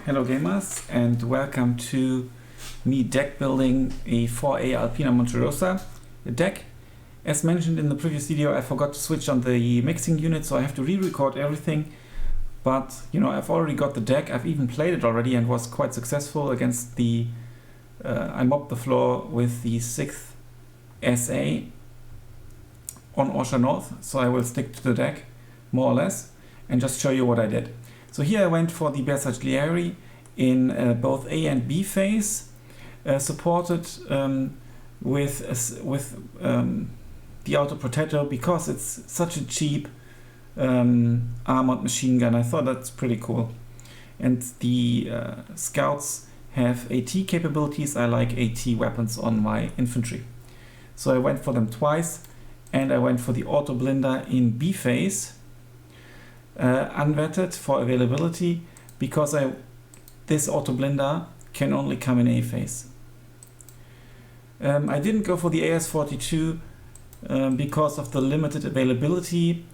Hello gamers, and welcome to me deck building a 4A Alpina Monterosa deck. As mentioned in the previous video, I forgot to switch on the mixing unit, so I have to re-record everything. But you know, I've already got the deck. I've even played it already and was quite successful against the I mopped the floor with the 6th SA on Orsha North, so I will stick to the deck more or less and just show you what I did. So here I went for the Bersaglieri in both A and B phase, supported with the Auto Protector because it's such a cheap armored machine gun. I thought that's pretty cool. And the scouts have AT capabilities. I like AT weapons on my infantry. So I went for them twice, and I went for the Auto Blinder in B phase. Unvetted for availability because this Auto Blinder can only come in A phase. I didn't go for the AS42 because of the limited availability.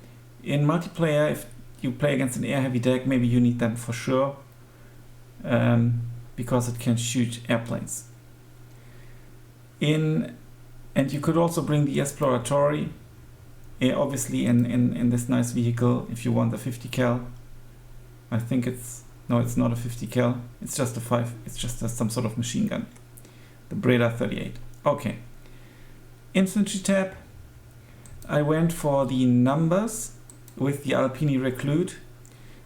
In multiplayer, if you play against an air heavy deck, maybe you need them for sure because it can shoot airplanes. And you could also bring the Esploratory, obviously in this nice vehicle if you want the 50 cal. I think it's not a 50 cal, it's just some sort of machine gun, the Breda 38. Okay, infantry tab, I went for the numbers with the Alpini Reclute,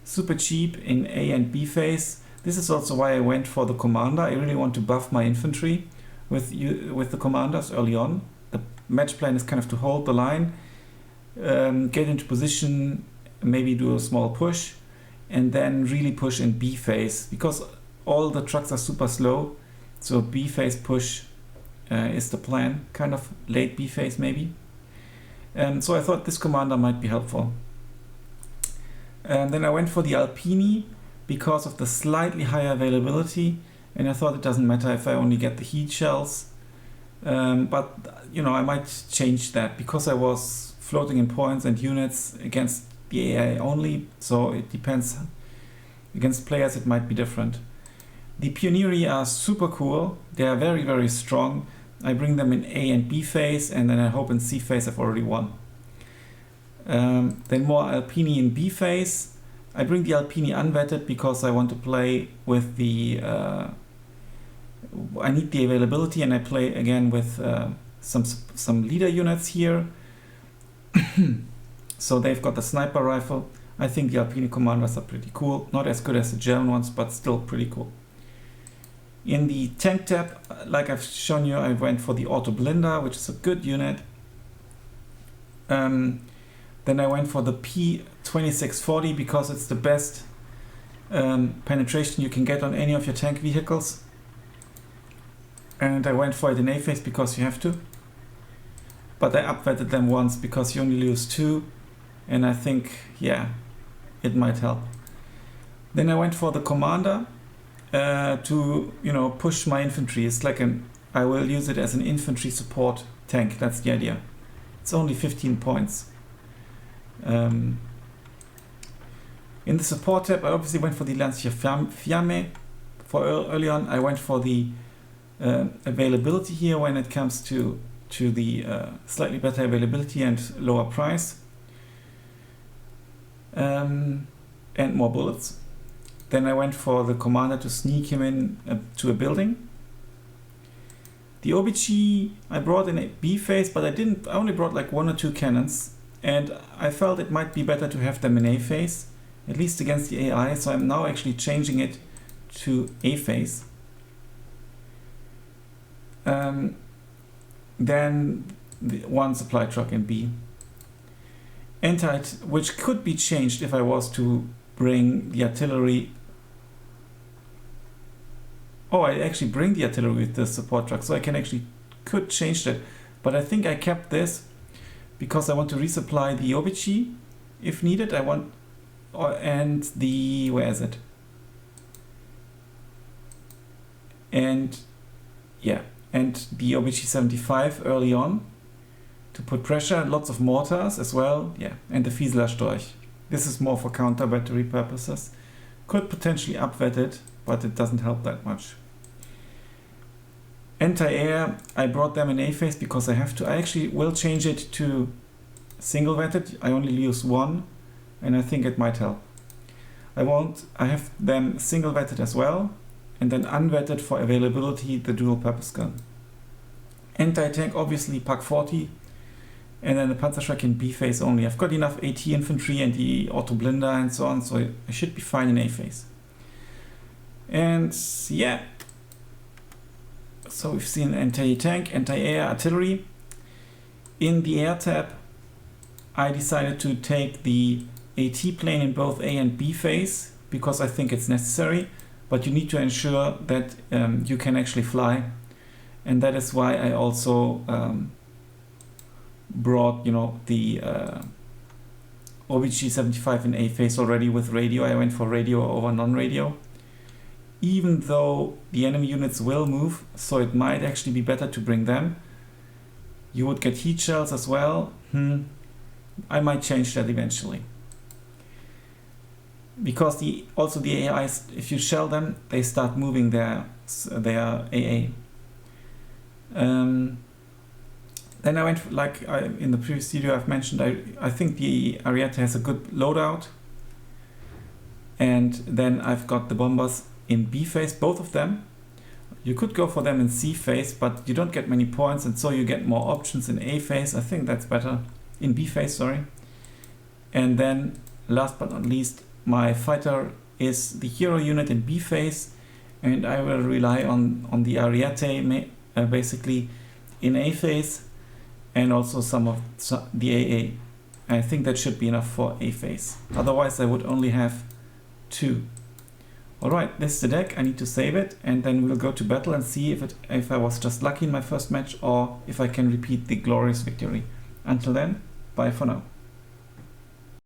super cheap in A and B phase. This is also why I went for the commander. I really want to buff my infantry with the commanders early on. The match plan is kind of to hold the line, get into position, maybe do a small push, and then really push in B phase because all the trucks are super slow. So B phase push is the plan, kind of late B phase maybe. So I thought this commander might be helpful. And then I went for the Alpini because of the slightly higher availability, and I thought it doesn't matter if I only get the heat shells. But you know, I might change that because I was floating in points and units against the AI only, so it depends. Against players it might be different. The Pionieri are super cool. They are very, very strong. I bring them in A and B phase, and then I hope in C phase I've already won. Then more Alpini in B phase. I bring the Alpini unvetted because I want to play with the I need the availability, and I play again with some leader units here. So they've got the sniper rifle. I think the Alpini commanders are pretty cool. Not as good as the German ones, but still pretty cool. In the tank tab, like I've shown you, I went for the Auto Blinder, which is a good unit. Then I went for the P2640 because it's the best penetration you can get on any of your tank vehicles. And I went for it in A phase because you have to. But I upvetted them once because you only lose 2, and I think, yeah, it might help. Then I went for the commander to, you know, push my infantry. It's like I will use it as an infantry support tank. That's the idea. It's only 15 points. In the support tab, I obviously went for the Lancia Fiamme. For early on, I went for the availability here when it comes to the slightly better availability and lower price, and more bullets. Then I went for the commander to sneak him in to a building. The OBG I brought in a B phase, but I only brought like 1 or 2 cannons, and I felt it might be better to have them in A phase, at least against the AI, so I'm now actually changing it to A phase. Then one supply truck in B. Anti-it, which could be changed if I was to bring the artillery. Oh, I actually bring the artillery with the support truck, so I could change that. But I think I kept this because I want to resupply the OBG if needed. And the, where is it? And yeah, and the OBG 75 early on to put pressure, lots of mortars as well, yeah, and the Fieseler Storch. This is more for counter battery purposes. Could potentially upvet it, but it doesn't help that much. Anti-air, I brought them in A phase because I have to. I actually will change it to single vetted. I only use one, and I think it might help. I have them single vetted as well, and then unvetted for availability, the dual purpose gun. Anti-tank, obviously Pak 40, and then the Panzerschreck in B phase only. I've got enough AT infantry and the auto blinder and so on, so I should be fine in A phase. And yeah, so we've seen anti-tank, anti-air, artillery. In the air tab, I decided to take the AT plane in both A and B phase because I think it's necessary, but you need to ensure that you can actually fly, and that is why I also brought, you know, the OBG 75 in A phase already with radio. I went for radio over non-radio, even though the enemy units will move, so it might actually be better to bring them. You would get heat shells as well. I might change that eventually. Because also the AIs, if you shell them, they start moving their AA. Then I went, in the previous video I've mentioned, I think the Ariete has a good loadout. And then I've got the bombers in B phase, both of them. You could go for them in C phase, but you don't get many points, and so you get more options in A phase. I think that's better. In B phase, sorry. And then, last but not least, my fighter is the hero unit in B phase, and I will rely on the Ariete basically in A phase, and also some of the AA. I think that should be enough for A phase. Otherwise I would only have 2. Alright, this is the deck. I need to save it, and then we'll go to battle and see if I was just lucky in my first match or if I can repeat the glorious victory. Until then, bye for now.